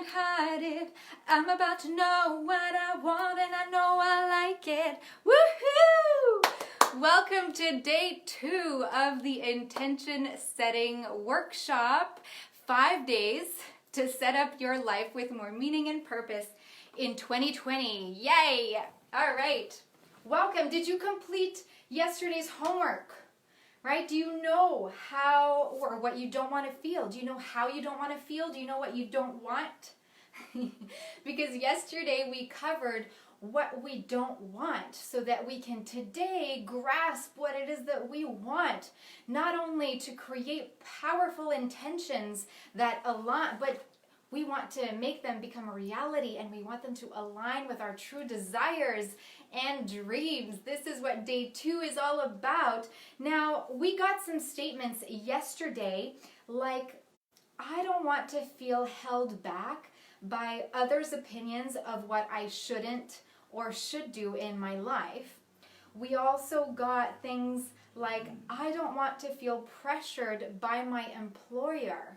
can't hide it. I'm about to know what I want and I know I like it. Woohoo! Welcome to day 2 of the intention setting workshop. 5 days to set up your life with more meaning and purpose in 2020. Yay! All right. Welcome. Did you complete yesterday's homework? Right? Do you know how or what you don't want to feel? Do you know how you don't want to feel? Do you know what you don't want? Because yesterday we covered what we don't want so that we can today grasp what it is that we want. Not only to create powerful intentions that align, but we want to make them become a reality, and we want them to align with our true desires and dreams. This is what day 2 is all about. Now, we got some statements yesterday like, I don't want to feel held back by others' opinions of what I shouldn't or should do in my life. We also got things like, I don't want to feel pressured by my employer.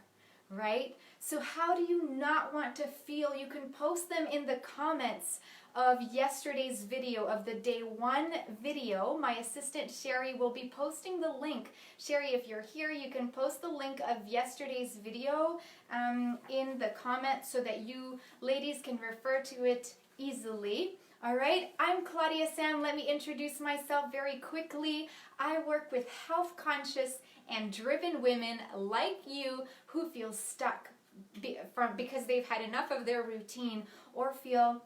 Right? So how do you not want to feel? You can post them in the comments of yesterday's video, of the day 1 video. My assistant Sherry will be posting the link. Sherry, if you're here, you can post the link of yesterday's video in the comments so that you ladies can refer to it easily. All right, I'm Claudia-Sam. Let me introduce myself very quickly. I work with health-conscious and driven women like you who feel stuck because they've had enough of their routine or feel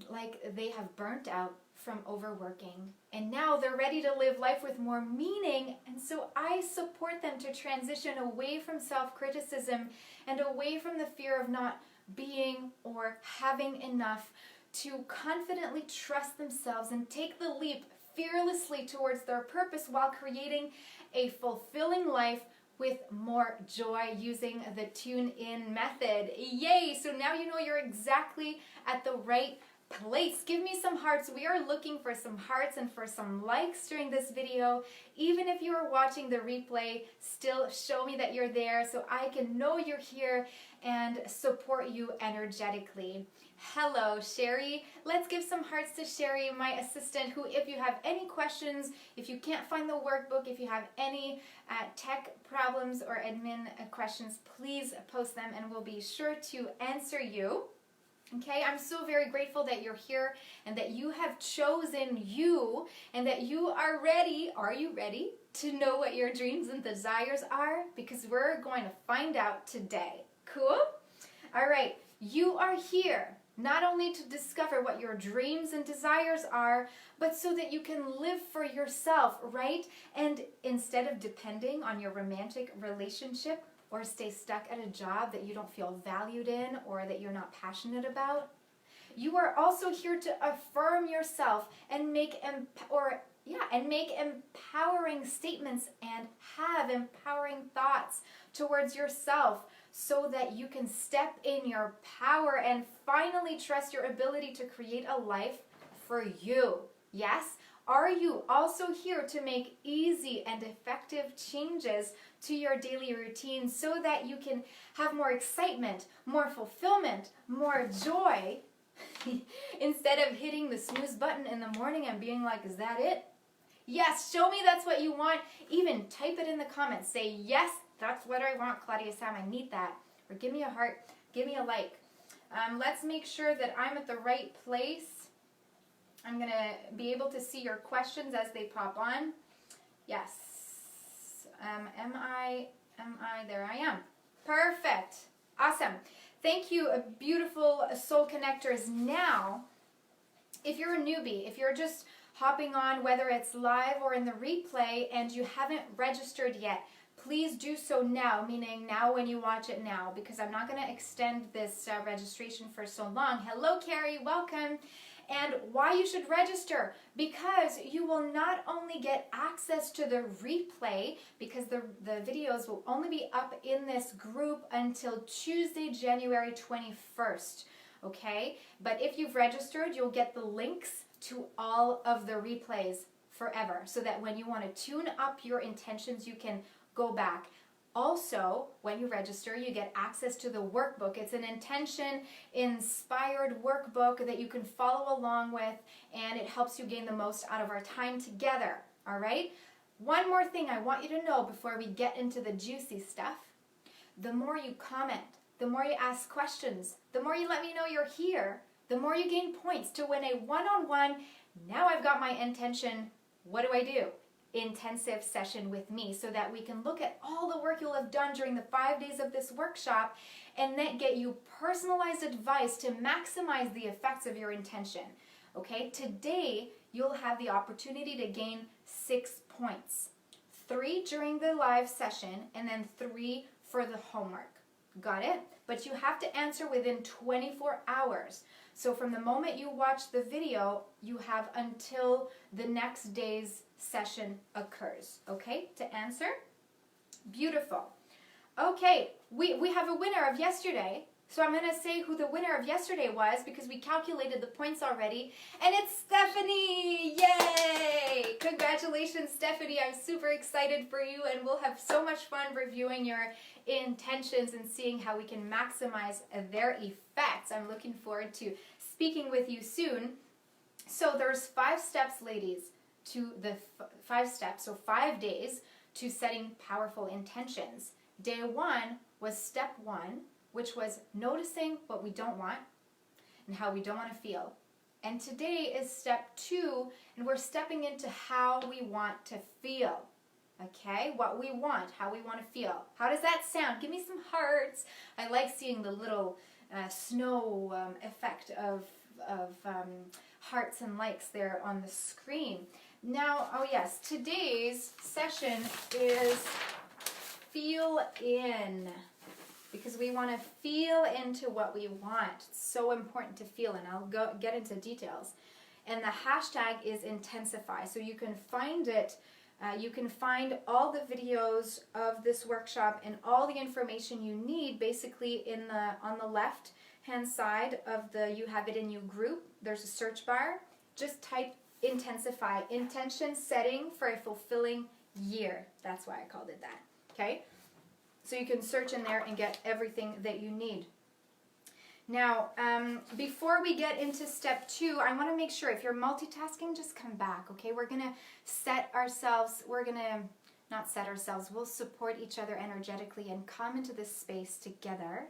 like they have burnt out from overworking. And now they're ready to live life with more meaning. And so I support them to transition away from self-criticism and away from the fear of not being or having enough, to confidently trust themselves and take the leap fearlessly towards their purpose while creating a fulfilling life with more joy using the tune-in method. Yay! So now you know you're exactly at the right place. Give me some hearts. We are looking for some hearts and for some likes during this video. Even if you are watching the replay, still show me that you're there so I can know you're here and support you energetically. Hello, Sherry. Let's give some hearts to Sherry, my assistant, who, if you have any questions, if you can't find the workbook, if you have any tech problems or admin questions, please post them and we'll be sure to answer you. Okay, I'm so very grateful that you're here and that you have chosen you and that you are ready. Are you ready to know what your dreams and desires are? Because we're going to find out today. Cool? All right, you are here not only to discover what your dreams and desires are, but so that you can live for yourself, right? And instead of depending on your romantic relationship or stay stuck at a job that you don't feel valued in or that you're not passionate about, you are also here to affirm yourself and make empowering statements and have empowering thoughts towards yourself, so that you can step in your power and finally trust your ability to create a life for you. Yes? Are you also here to make easy and effective changes to your daily routine so that you can have more excitement, more fulfillment, more joy, instead of hitting the snooze button in the morning and being like, is that it? Yes, show me that's what you want. Even type it in the comments. Say, yes, that's what I want, Claudia-Sam. I need that. Or give me a heart. Give me a like. Let's make sure that I'm at the right place. I'm going to be able to see your questions as they pop on. Yes. Am I? There I am. Perfect. Awesome. Thank you, beautiful soul connectors. Now, if you're a newbie, if you're just hopping on, whether it's live or in the replay, and you haven't registered yet, please do so now, meaning now when you watch it now, because I'm not going to extend this registration for so long. Hello, Carrie. Welcome. And why you should register? Because you will not only get access to the replay, because the videos will only be up in this group until Tuesday, January 21st. Okay? But if you've registered, you'll get the links to all of the replays forever, so that when you want to tune up your intentions, you can go back. Also, when you register, you get access to the workbook. It's an intention-inspired workbook that you can follow along with, and it helps you gain the most out of our time together, all right? One more thing I want you to know before we get into the juicy stuff. The more you comment, the more you ask questions, the more you let me know you're here, the more you gain points to win a one-on-one, now I've got my intention, what do I do? Intensive session with me, so that we can look at all the work you'll have done during the 5 days of this workshop and then get you personalized advice to maximize the effects of your intention. Okay, today you'll have the opportunity to gain 6 points. 3 during the live session and then 3 for the homework. Got it? But you have to answer within 24 hours. So from the moment you watch the video, you have until the next day's session occurs, okay, to answer? Beautiful. Okay, we have a winner of yesterday. So I'm going to say who the winner of yesterday was because we calculated the points already. And it's Stephanie! Yay! Congratulations, Stephanie. I'm super excited for you, and we'll have so much fun reviewing your intentions and seeing how we can maximize their effects. I'm looking forward to speaking with you soon. So there's 5 steps, ladies, to the 5 steps, so 5 days to setting powerful intentions. Day 1 was step 1, which was noticing what we don't want and how we don't want to feel. And today is step 2, and we're stepping into how we want to feel. Okay, what we want, how we want to feel. How does that sound? Give me some hearts. I like seeing the little snow effect of hearts and likes there on the screen. Now, oh yes, today's session is feel in, because we want to feel into what we want. It's so important to feel, and I'll get into details. And the hashtag is intensify, so you can find it. You can find all the videos of this workshop and all the information you need basically on the left hand side of the You Have It In You group. There's a search bar. Just type intensify, intention setting for a fulfilling year. That's why I called it that. Okay? So you can search in there and get everything that you need. Now, before we get into step 2, I want to make sure if you're multitasking, just come back, okay? We're going to we'll support each other energetically and come into this space together,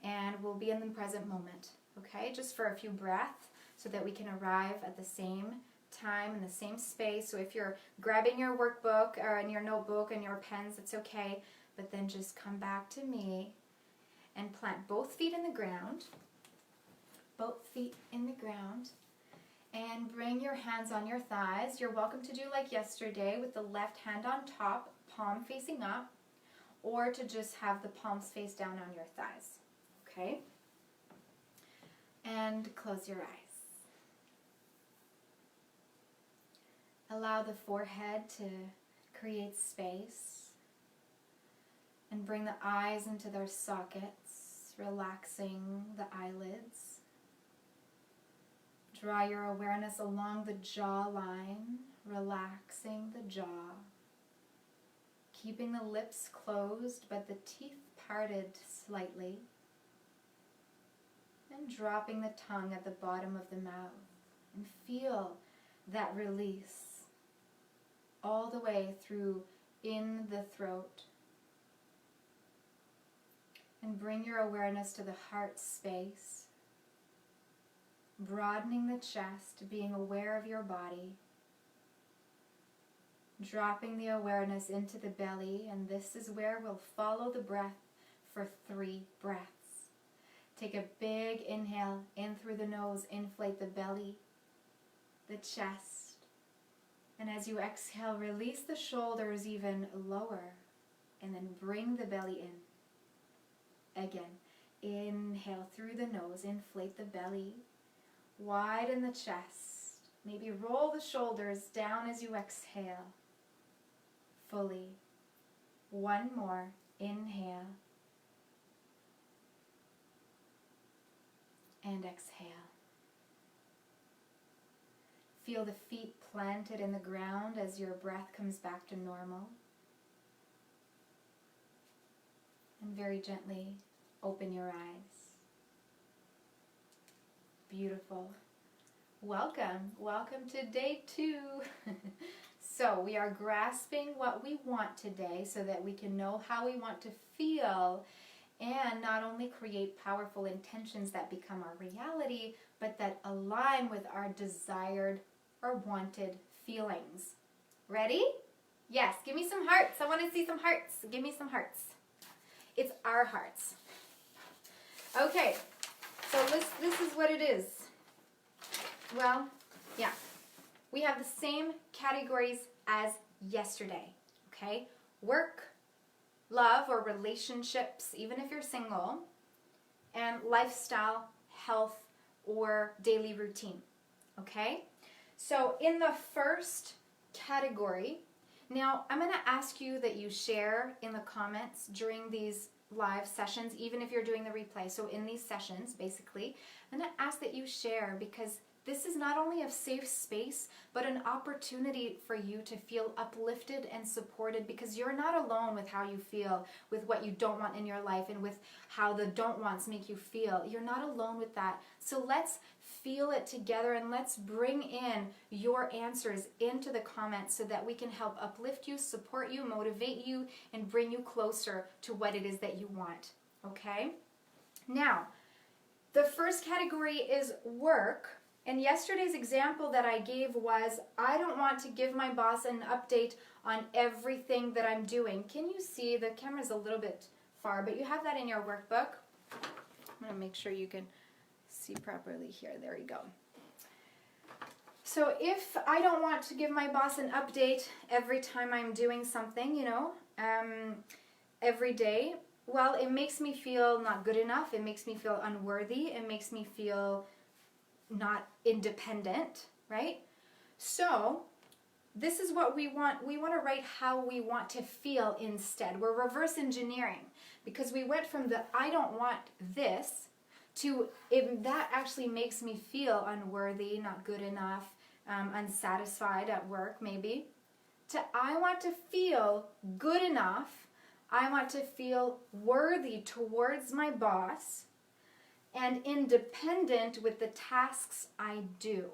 and we'll be in the present moment, okay? Just for a few breaths so that we can arrive at the same time in the same space. So if you're grabbing your workbook or in your notebook and your pens, it's okay, but then just come back to me and plant both feet in the ground, and bring your hands on your thighs. You're welcome to do like yesterday with the left hand on top, palm facing up, or to just have the palms face down on your thighs, okay? And close your eyes. Allow the forehead to create space, and bring the eyes into their sockets, relaxing the eyelids. Draw your awareness along the jawline, relaxing the jaw. Keeping the lips closed but the teeth parted slightly. And dropping the tongue at the bottom of the mouth. And feel that release all the way through in the throat. And bring your awareness to the heart space, broadening the chest, being aware of your body, dropping the awareness into the belly, and this is where we'll follow the breath for 3 breaths. Take a big inhale in through the nose, inflate the belly, the chest, and as you exhale, release the shoulders even lower, and then bring the belly in. Again, inhale through the nose, inflate the belly, widen the chest. Maybe roll the shoulders down as you exhale. Fully. One more. Inhale. And exhale. Feel the feet planted in the ground as your breath comes back to normal. very gently open your eyes. Beautiful. Welcome. Welcome to day 2. So we are grasping what we want today so that we can know how we want to feel and not only create powerful intentions that become our reality, but that align with our desired or wanted feelings. Ready? Yes, give me some hearts. I want to see some hearts. Give me some hearts. It's our hearts. Okay, so this is what it is. Well, yeah. We have the same categories as yesterday, okay? Work, love or relationships, even if you're single, and lifestyle, health, or daily routine, okay? So in the first category, now I'm going to ask you that you share in the comments during these live sessions, even if you're doing the replay. So in these sessions, basically, I'm going to ask that you share because this is not only a safe space, but an opportunity for you to feel uplifted and supported because you're not alone with how you feel, with what you don't want in your life, and with how the don't wants make you feel. You're not alone with that. So let's feel it together and let's bring in your answers into the comments so that we can help uplift you, support you, motivate you, and bring you closer to what it is that you want. Okay? Now, the first category is work. And yesterday's example that I gave was, I don't want to give my boss an update on everything that I'm doing. Can you see? The camera's a little bit far, but you have that in your workbook. I'm going to make sure you can see properly here. There you go. So if I don't want to give my boss an update every time I'm doing something, every day, well, it makes me feel not good enough. It makes me feel unworthy. It makes me feel not independent, right? So this is what we want. We want to write how we want to feel instead. We're reverse engineering because we went from the I don't want this to if that actually makes me feel unworthy, not good enough, unsatisfied at work maybe, to I want to feel good enough. I want to feel worthy towards my boss and independent with the tasks I do.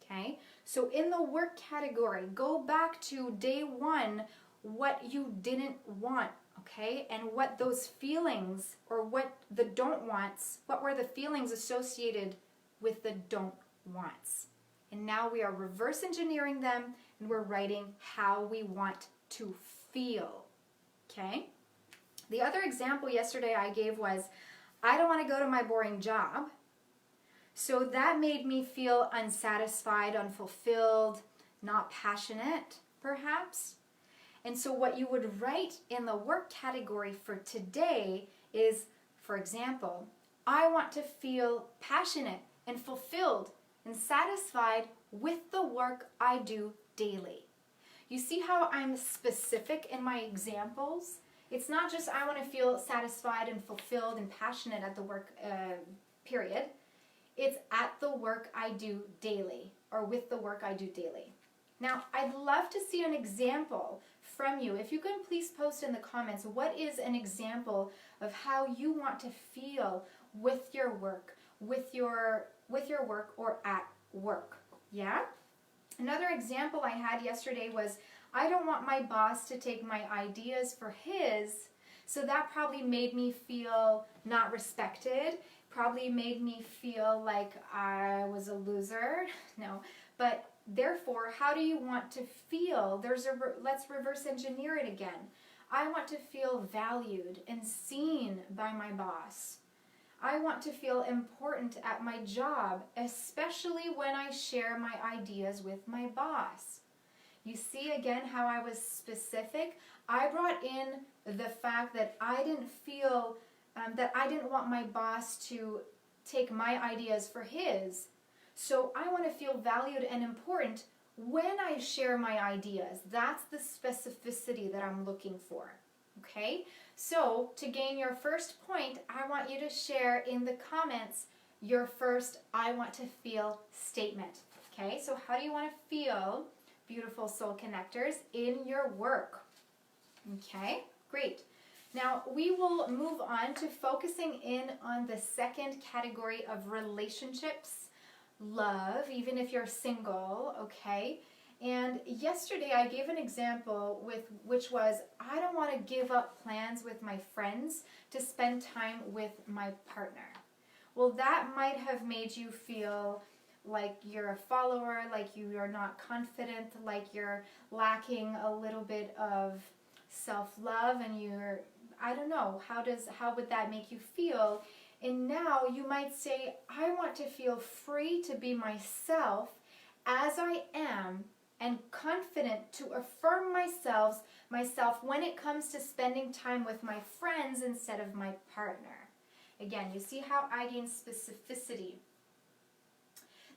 Okay? So in the work category, go back to day 1, what you didn't want, okay? And what those feelings, or what the don't wants, what were the feelings associated with the don't wants. And now we are reverse engineering them, and we're writing how we want to feel, okay? The other example yesterday I gave was, I don't want to go to my boring job. So that made me feel unsatisfied, unfulfilled, not passionate, perhaps. And so what you would write in the work category for today is, for example, I want to feel passionate and fulfilled and satisfied with the work I do daily. You see how I'm specific in my examples? It's not just I want to feel satisfied and fulfilled and passionate at the work period. It's at the work I do daily, or with the work I do daily. Now, I'd love to see an example from you. If you can please post in the comments, what is an example of how you want to feel with your work, with your work or at work? Yeah? Another example I had yesterday was, I don't want my boss to take my ideas for his, so that probably made me feel not respected, probably made me feel like I was a loser. No, but therefore, how do you want to feel? Let's reverse engineer it again. I want to feel valued and seen by my boss. I want to feel important at my job, especially when I share my ideas with my boss. You see again how I was specific? I brought in the fact that I didn't feel that I didn't want my boss to take my ideas for his. So I want to feel valued and important when I share my ideas. That's the specificity that I'm looking for. Okay? So to gain your first point, I want you to share in the comments your first I want to feel statement. Okay? So how do you want to feel, beautiful soul connectors, in your work? Okay? Great. Now, we will move on to focusing in on the second category of relationships, love, even if you're single, okay? And yesterday I gave an example which was, I don't want to give up plans with my friends to spend time with my partner. Well, that might have made you feel like you're a follower, like you are not confident, like you're lacking a little bit of self-love, and I don't know, how would that make you feel? And now you might say, I want to feel free to be myself as I am, and confident to affirm myself when it comes to spending time with my friends instead of my partner. Again, you see how I gain specificity.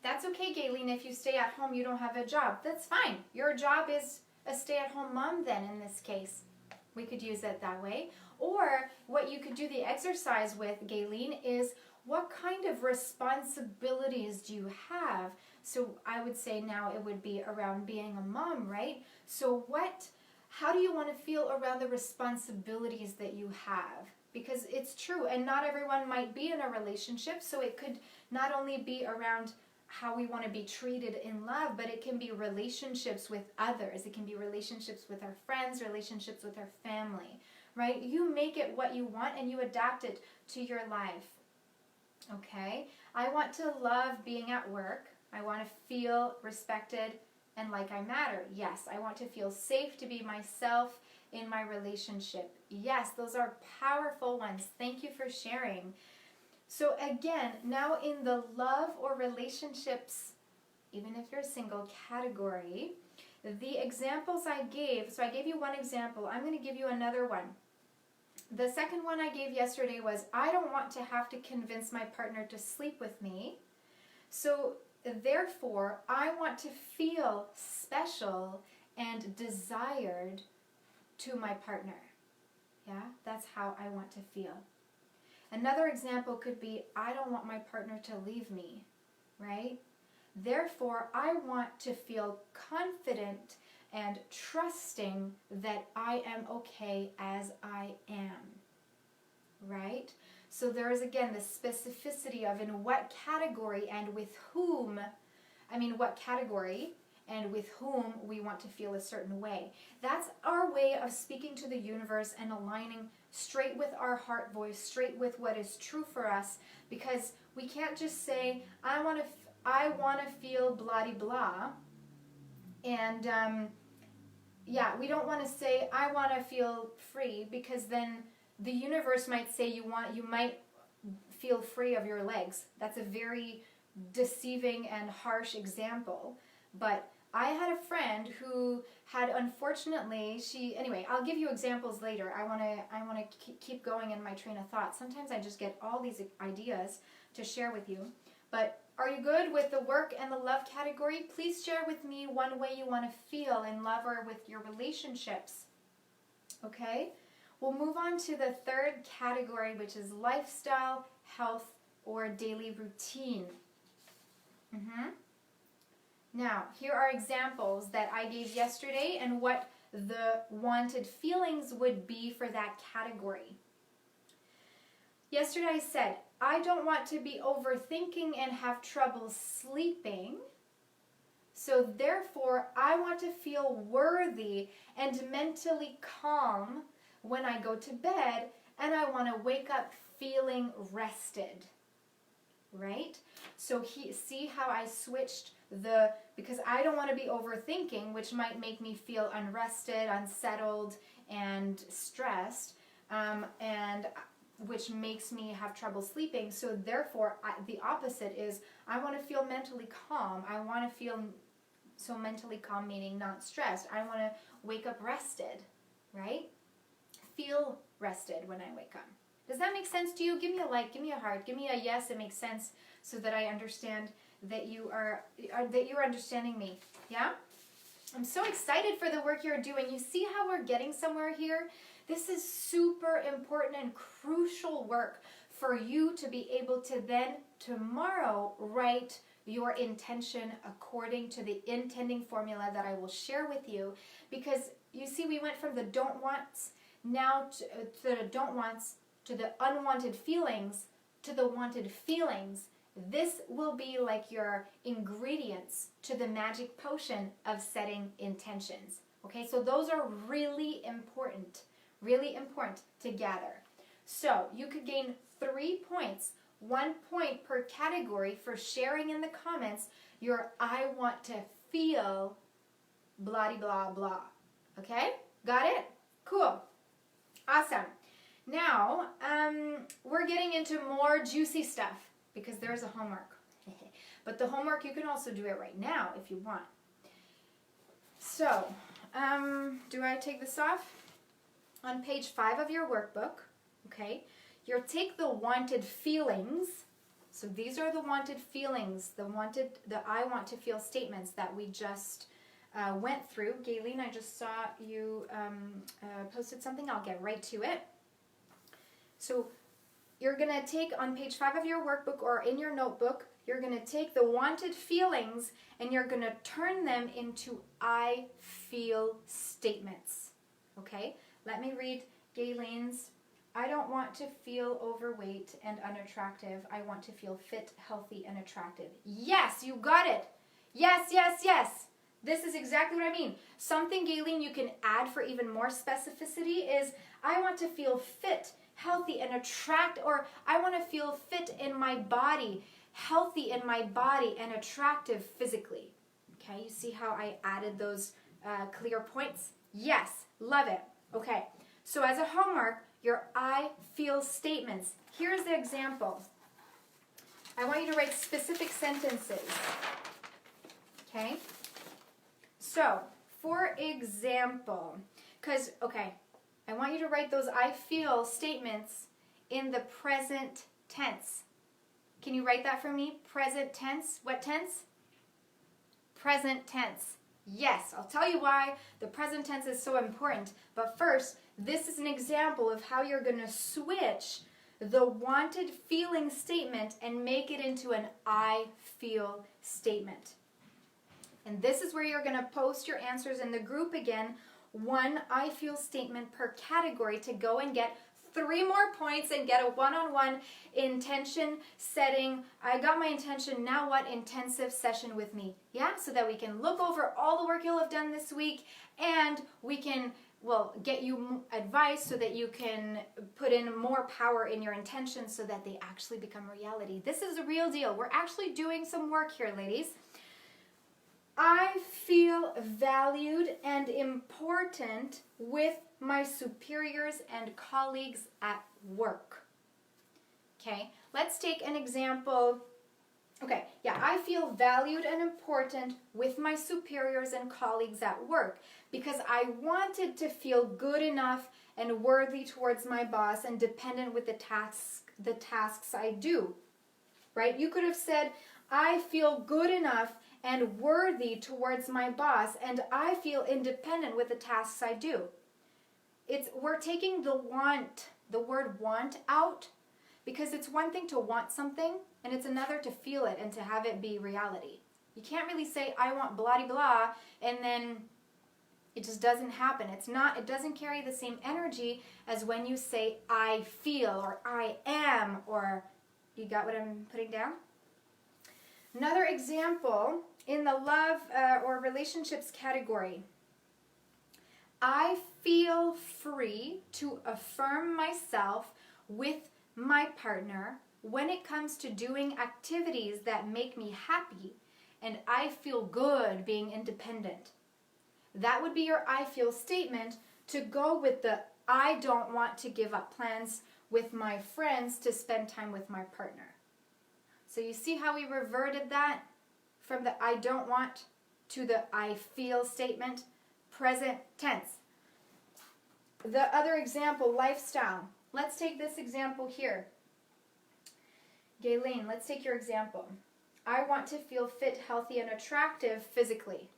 That's okay, Gayleen, if you stay at home, you don't have a job. That's fine. Your job is a stay-at-home mom then, in this case. We could use it that way. Or what you could do the exercise with, Gayleen, is what kind of responsibilities do you have? So I would say now it would be around being a mom, right? So how do you want to feel around the responsibilities that you have? Because it's true, and not everyone might be in a relationship, so it could not only be around how we want to be treated in love, but it can be relationships with others. It can be relationships with our friends, relationships with our family, right? You make it what you want and you adapt it to your life, okay? I want to love being at work. I want to feel respected and like I matter. Yes, I want to feel safe to be myself in my relationship. Yes, those are powerful ones. Thank you for sharing. So again, now in the love or relationships, even if you're single category, the examples I gave, so I gave you one example, I'm going to give you another one. The second one I gave yesterday was, I don't want to have to convince my partner to sleep with me. So therefore, I want to feel special and desired to my partner. Yeah, that's how I want to feel. Another example could be, I don't want my partner to leave me, right? Therefore, I want to feel confident and trusting that I am okay as I am, right? So there is, again, the specificity of in what category and with whom, what category and with whom we want to feel a certain way. That's our way of speaking to the universe and aligning straight with our heart voice, straight with what is true for us, because we can't just say, I want to feel blah-de-blah, and we don't want to say, I want to feel free, because then the universe might say you might feel free of your legs. That's a very deceiving and harsh example, but I had a friend who had, unfortunately, I'll give you examples later. I want to keep going in my train of thought. Sometimes I just get all these ideas to share with you. But are you good with the work and the love category? Please share with me one way you want to feel in love or with your relationships. Okay? We'll move on to the third category, which is lifestyle, health, or daily routine. Now, here are examples that I gave yesterday and what the wanted feelings would be for that category. Yesterday I said, I don't want to be overthinking and have trouble sleeping. So therefore, I want to feel worthy and mentally calm when I go to bed, and I want to wake up feeling rested. Right? So see how I switched because I don't want to be overthinking, which might make me feel unrested, unsettled, and stressed, and which makes me have trouble sleeping. So therefore, the opposite is, I want to feel mentally calm. I want to feel, so mentally calm meaning not stressed. I want to wake up rested, right? Feel rested when I wake up. Does that make sense to you? Give me a like, give me a heart, give me a yes, it makes sense, so that I understand that you're understanding me. Yeah? I'm so excited for the work you're doing. You see how we're getting somewhere here? This is super important and crucial work for you to be able to then tomorrow write your intention according to the intending formula that I will share with you. Because you see, we went from the don't wants. now to the don't wants, to the unwanted feelings, to the wanted feelings. This will be like your ingredients to the magic potion of setting intentions. Okay, so those are really important to gather. So you could gain 3 points, 1 point per category for sharing in the comments your I want to feel blah blah blah. Okay, got it? Cool, awesome. Now we're getting into more juicy stuff because there's a homework. But the homework, you can also do it right now if you want. So, do I take this off? On page 5 of your workbook, okay, you'll take the wanted feelings. So these are the wanted feelings, the I want to feel statements that we just went through. Gayleen, I just saw you posted something. I'll get right to it. So you're going to take on page 5 of your workbook or in your notebook, you're going to take the wanted feelings and you're going to turn them into I feel statements. Okay? Let me read Gayleen's. I don't want to feel overweight and unattractive. I want to feel fit, healthy, and attractive. Yes, you got it. Yes, yes, yes. This is exactly what I mean. Something, Gayleen, you can add for even more specificity is I want to feel fit, healthy, and or I want to feel fit in my body, healthy in my body, and attractive physically. Okay, you see how I added those clear points? Yes, love it. Okay, so as a homework, your I feel statements. Here's the example. I want you to write specific sentences. Okay? So, for example, I want you to write those I feel statements in the present tense. Can you write that for me? Present tense. What tense? Present tense. Yes, I'll tell you why the present tense is so important. But first, this is an example of how you're going to switch the wanted feeling statement and make it into an I feel statement. And this is where you're going to post your answers in the group again. 1 I feel statement per category to go and get 3 more points and get a one-on-one intention setting. I got my intention, now what, intensive session with me. Yeah, so that we can look over all the work you'll have done this week and we can, get you advice so that you can put in more power in your intentions so that they actually become reality. This is a real deal. We're actually doing some work here, ladies. I feel valued and important with my superiors and colleagues at work. Okay, let's take an example. Okay, yeah, I feel valued and important with my superiors and colleagues at work because I wanted to feel good enough and worthy towards my boss and dependent with the tasks I do. Right? You could have said, I feel good enough and worthy towards my boss, and I feel independent with the tasks I do. We're taking the word want out, because it's one thing to want something, and it's another to feel it and to have it be reality. You can't really say, I want blah blah, and then it just doesn't happen. It doesn't carry the same energy as when you say, I feel, or I am, or, you got what I'm putting down? Another example, in the love or relationships category, I feel free to affirm myself with my partner when it comes to doing activities that make me happy, and I feel good being independent. That would be your I feel statement to go with the I don't want to give up plans with my friends to spend time with my partner. So you see how we reverted that from the I don't want to the I feel statement, present tense. The other example, lifestyle. Let's take this example here. Gayleen, let's take your example. I want to feel fit, healthy, and attractive physically.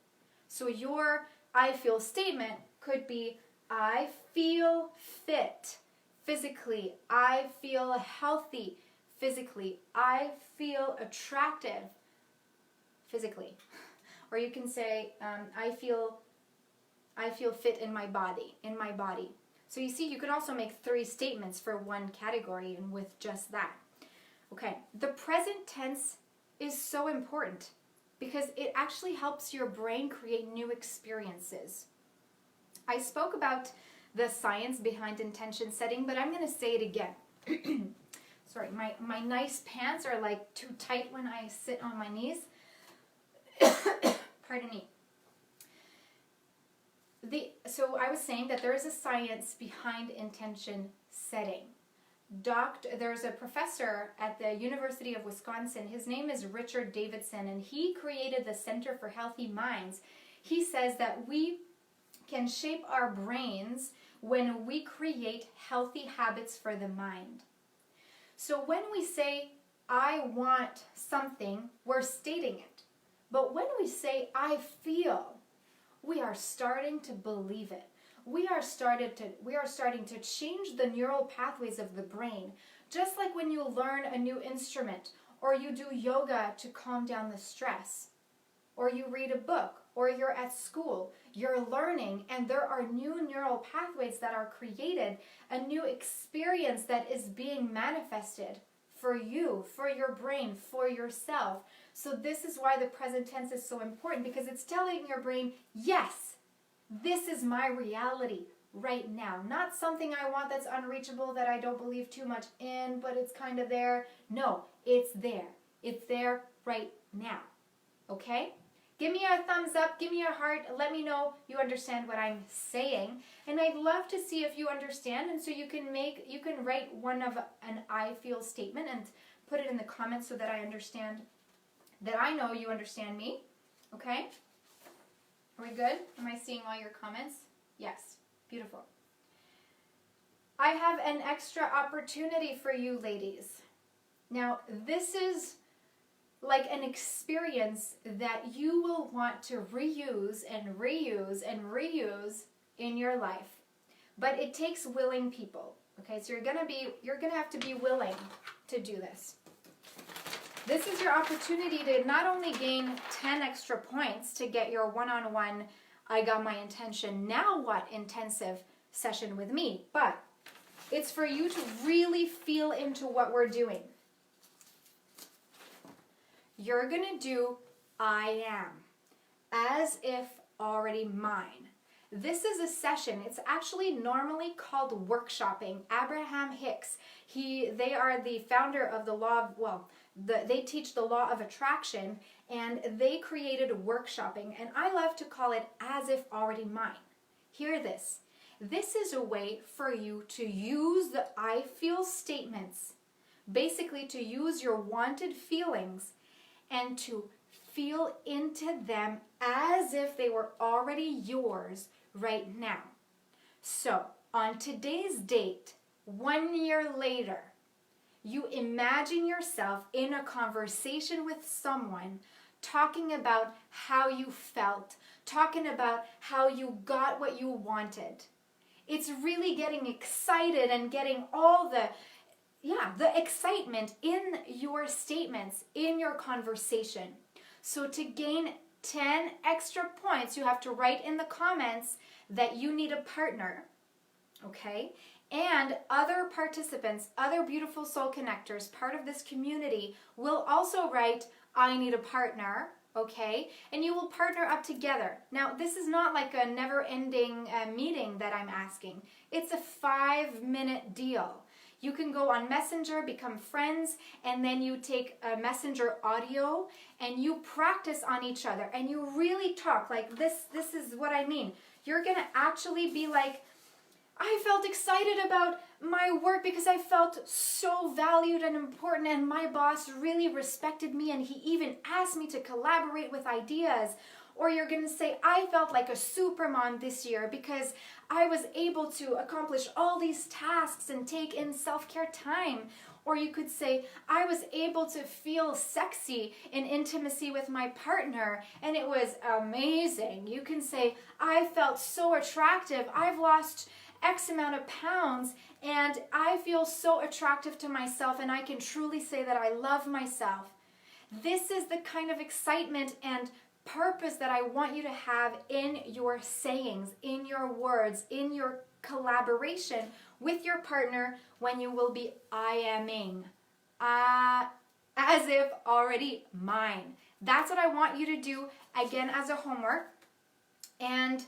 So your I feel statement could be I feel fit physically. I feel healthy physically. I feel attractive physically. Or you can say I feel fit in my body. So you see, you can also make 3 statements for one category and with just that. Okay, the present tense is so important because it actually helps your brain create new experiences. I spoke about the science behind intention setting, but I'm going to say it again. Sorry, my nice pants are like too tight when I sit on my knees. Pardon me. So I was saying that there is a science behind intention setting. There's a professor at the University of Wisconsin. His name is Richard Davidson, and he created the Center for Healthy Minds. He says that we can shape our brains when we create healthy habits for the mind. So when we say, I want something, we're stating it. But when we say, I feel, we are starting to believe it. We are starting to change the neural pathways of the brain. Just like when you learn a new instrument, or you do yoga to calm down the stress, or you read a book, or you're at school, you're learning, and there are new neural pathways that are created, a new experience that is being manifested for you, for your brain, for yourself. So this is why the present tense is so important, because it's telling your brain, yes, this is my reality right now. Not something I want that's unreachable, that I don't believe too much in, but it's kind of there. No, it's there. It's there right now. Okay? Give me a thumbs up, give me a heart, let me know you understand what I'm saying. And I'd love to see if you understand, and so you can write one of an I feel statement and put it in the comments so that I understand, that I know you understand me. Okay? Are we good? Am I seeing all your comments? Yes. Beautiful. I have an extra opportunity for you ladies. Now, this is like an experience that you will want to reuse and reuse and reuse in your life. But it takes willing people. Okay, so you're gonna have to be willing to do this. This is your opportunity to not only gain 10 extra points to get your one-on-one I got my intention, now what intensive session with me, but it's for you to really feel into what we're doing. You're going to do I am, as if already mine. This is a session. It's actually normally called workshopping. Abraham Hicks, they are the founder of the law of, they teach the law of attraction, and they created workshopping, and I love to call it as if already mine. Hear this. This is a way for you to use the I feel statements, basically to use your wanted feelings and to feel into them as if they were already yours right now. So, on today's date, 1 year later, you imagine yourself in a conversation with someone talking about how you felt, talking about how you got what you wanted. It's really getting excited and getting all the excitement in your statements, in your conversation. So to gain 10 extra points, you have to write in the comments that you need a partner, okay? And other participants, other beautiful soul connectors, part of this community, will also write, I need a partner, okay? And you will partner up together. Now, this is not like a never-ending meeting that I'm asking. It's a 5-minute deal. You can go on Messenger, become friends, and then you take a Messenger audio and you practice on each other and you really talk like this is what I mean. You're going to actually be like, I felt excited about my work because I felt so valued and important, and my boss really respected me and he even asked me to collaborate with ideas. Or you're going to say, I felt like a supermom this year because I was able to accomplish all these tasks and take in self-care time. Or you could say, I was able to feel sexy in intimacy with my partner and it was amazing. You can say, I felt so attractive. I've lost X amount of pounds and I feel so attractive to myself and I can truly say that I love myself. This is the kind of excitement and purpose that I want you to have in your sayings, in your words, in your collaboration with your partner when you will be I-aming. As if already mine. That's what I want you to do, again, as a homework. And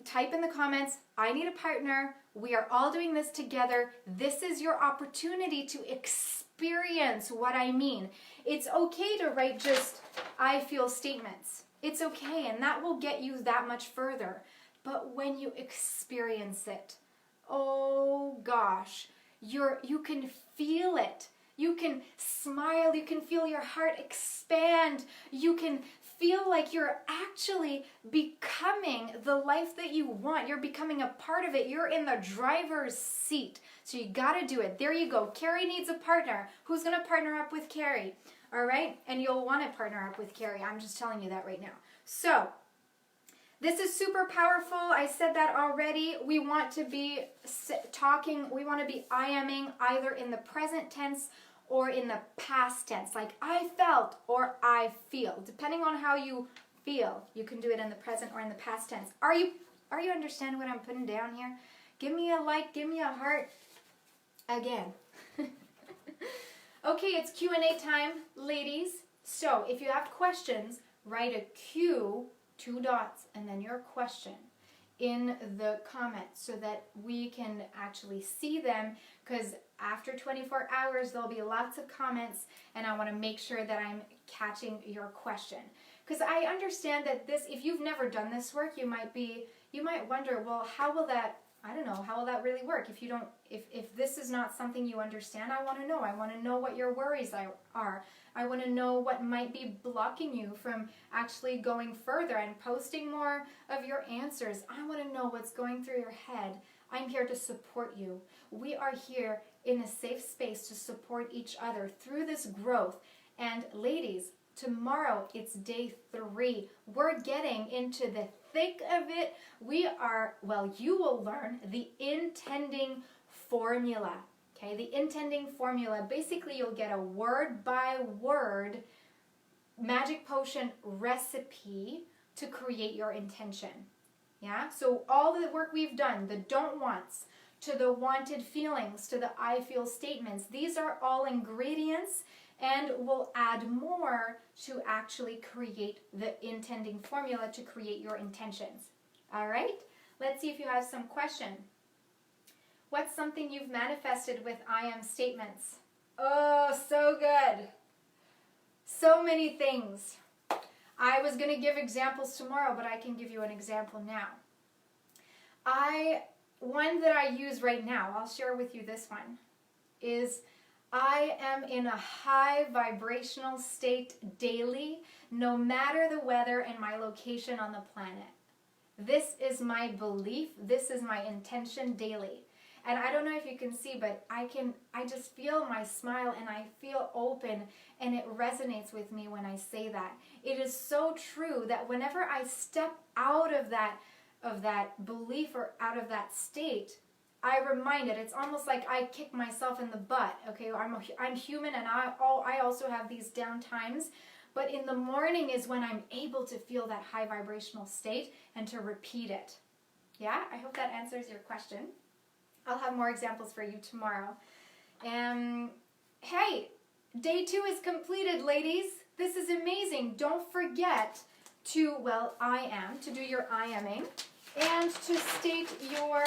type in the comments, I need a partner. We are all doing this together. This is your opportunity to experience what I mean. It's okay to write just I feel statements. It's okay, and that will get you that much further. But when you experience it, oh gosh, you can feel it. You can smile, you can feel your heart expand, you can feel like you're actually becoming the life that you want. You're becoming a part of it. You're in the driver's seat. So you got to do it. There you go. Carrie needs a partner. Who's going to partner up with Carrie? All right? And you'll want to partner up with Carrie. I'm just telling you that right now. So this is super powerful. I said that already. We want to be talking, we want to be I-aming either in the present tense or in the past tense, like I felt or I feel. Depending on how you feel, you can do it in the present or in the past tense. Are you understanding what I'm putting down here? Give me a like, give me a heart. Again. Okay, it's Q&A time, ladies. So if you have questions, write a Q, 2 dots, and then your question in the comments so that we can actually see them, because after 24 hours there'll be lots of comments and I want to make sure that I'm catching your question. Because I understand that this, if you've never done this work, you might wonder, well, how will that really work? If this is not something you understand, I want to know. I want to know what your worries are. I want to know what might be blocking you from actually going further and posting more of your answers. I want to know what's going through your head. I'm here to support you. We are here in a safe space to support each other through this growth. And ladies, tomorrow it's day 3. We're getting into the thick of it. You will learn the intending formula. Okay, the intending formula. Basically, you'll get a word by word magic potion recipe to create your intention. Yeah, so all the work we've done, the don't wants, to the wanted feelings, to the I feel statements, these are all ingredients, and we'll add more to actually create the intending formula to create your intentions. All right, let's see if you have some question. What's something you've manifested with I am statements? Oh, so good. So many things. I was going to give examples tomorrow, but I can give you an example now. One that I use right now, I'll share with you this one, is I am in a high vibrational state daily, no matter the weather and my location on the planet. This is my belief. This is my intention daily. And I don't know if you can see, but I just feel my smile and I feel open, and it resonates with me when I say that. It is so true that whenever I step out of that belief or out of that state, I remind it. It's almost like I kick myself in the butt. Okay, I'm human, and I also have these down times. But in the morning is when I'm able to feel that high vibrational state and to repeat it. Yeah, I hope that answers your question. I'll have more examples for you tomorrow. Hey, day 2 is completed, ladies. This is amazing. Don't forget to, to do your I-aming and to state your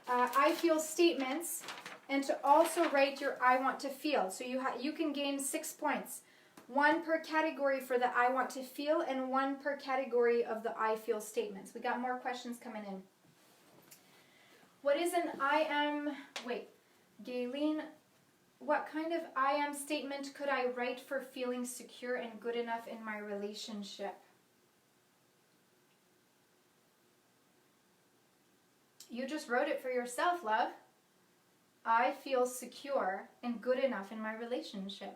I feel statements, and to also write your I want to feel. So you can gain 6 points. 1 per category for the I want to feel and 1 per category of the I feel statements. We got more questions coming in. What is an I am, Gayleen, what kind of I am statement could I write for feeling secure and good enough in my relationship? You just wrote it for yourself, love. I feel secure and good enough in my relationship.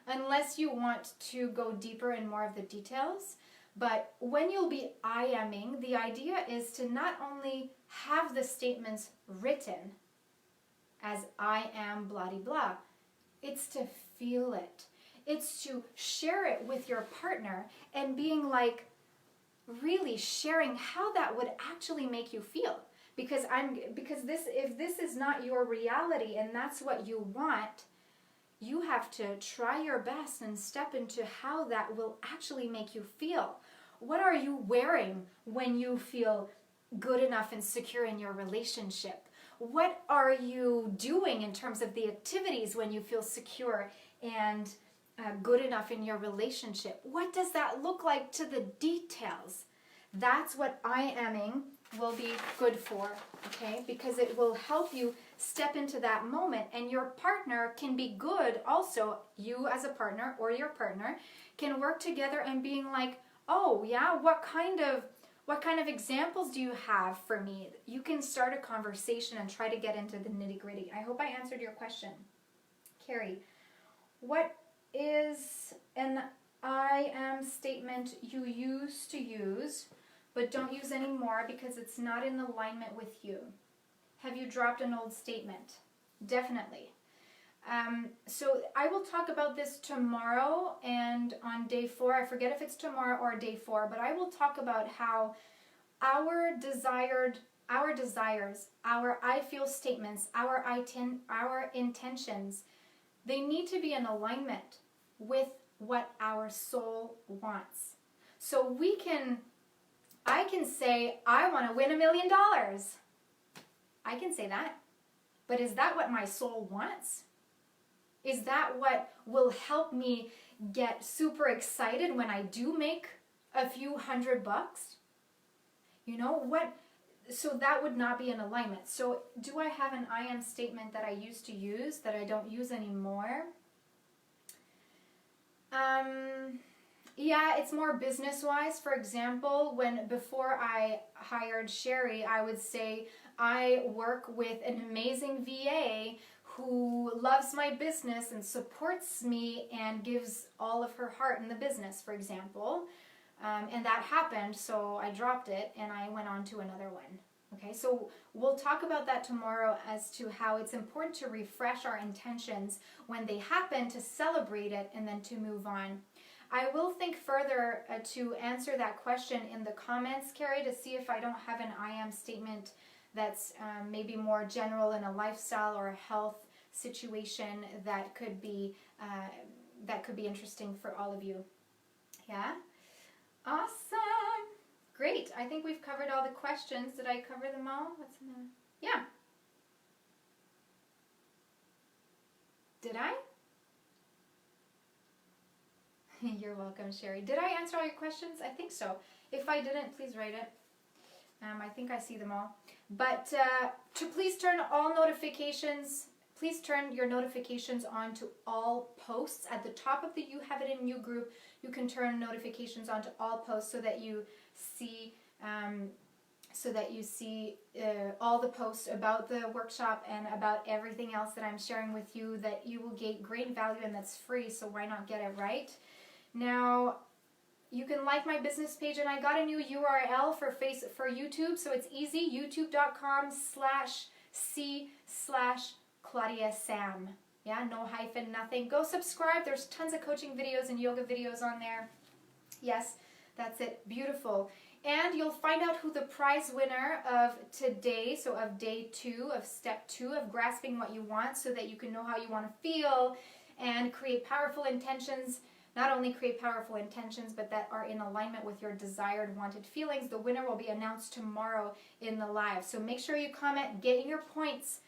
Unless you want to go deeper in more of the details, but when you'll be I-aming, the idea is to not only have the statements written as I am blah de blah, it's to feel it. It's to share it with your partner and being like, really sharing how that would actually make you feel. Because if this is not your reality and that's what you want, you have to try your best and step into how that will actually make you feel. What are you wearing when you feel good enough and secure in your relationship? What are you doing in terms of the activities when you feel secure and good enough in your relationship? What does that look like to the details? That's what I aming will be good for, okay? Because it will help you step into that moment, and your partner can be good also. You as a partner or your partner can work together and being like, oh yeah, what kind of examples do you have for me? You can start a conversation and try to get into the nitty-gritty. I hope I answered your question. Carrie, what is an I am statement you used to use but don't use anymore because it's not in alignment with you? Have you dropped an old statement? Definitely. So I will talk about this tomorrow and on day 4. I forget if it's tomorrow or day 4, but I will talk about how our desires, our I feel statements, our intentions, they need to be in alignment with what our soul wants. So I can say, I want to win $1 million. I can say that. But is that what my soul wants? Is that what will help me get super excited when I do make a few $100? You know what? So that would not be in alignment. So do I have an I am statement that I used to use that I don't use anymore? Yeah, it's more business-wise. For example, before I hired Sherry, I would say I work with an amazing VA who loves my business and supports me and gives all of her heart in the business, for example. And that happened, so I dropped it and I went on to another one. Okay, so we'll talk about that tomorrow as to how it's important to refresh our intentions when they happen, to celebrate it, and then to move on. I will think further to answer that question in the comments, Carrie, to see if I don't have an I am statement that's maybe more general in a lifestyle or a health situation that could be interesting for all of you. Yeah? Awesome! Great. I think we've covered all the questions. Did I cover them all? Yeah. Did I? You're welcome, Sherry. Did I answer all your questions? I think so. If I didn't, please write it. I think I see them all. But to please turn all notifications, please turn your notifications on to all posts. At the top of the You Have It In You group, you can turn notifications on to all posts so that you see all the posts about the workshop and about everything else that I'm sharing with you, that you will get great value and that's free, so why not get it, right? Now, you can like my business page, and I got a new URL for YouTube, so it's easy, youtube.com/c/Claudia-Sam. Yeah, no hyphen, nothing. Go subscribe. There's tons of coaching videos and yoga videos on there. Yes, that's it. Beautiful. And you'll find out who the prize winner of today, so of day 2, of step 2, of grasping what you want, so that you can know how you want to feel and create powerful intentions. Not only create powerful intentions, but that are in alignment with your desired, wanted feelings. The winner will be announced tomorrow in the live. So make sure you comment, get your points.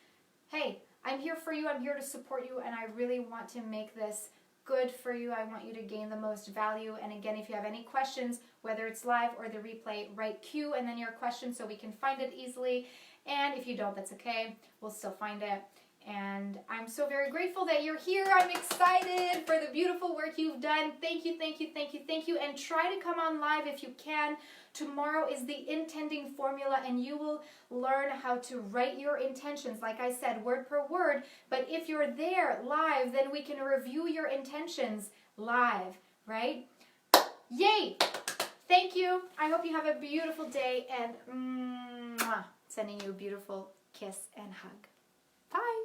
Hey, I'm here for you. I'm here to support you, and I really want to make this good for you. I want you to gain the most value. And again, if you have any questions, whether it's live or the replay, write Q and then your question so we can find it easily. And if you don't, that's okay. We'll still find it. And I'm so very grateful that you're here. I'm excited for the beautiful work you've done. Thank you, thank you, thank you, thank you. And try to come on live if you can. Tomorrow is the intending formula, and you will learn how to write your intentions, like I said, word per word. But if you're there live, then we can review your intentions live, right? Yay! Thank you. I hope you have a beautiful day, and sending you a beautiful kiss and hug. Bye.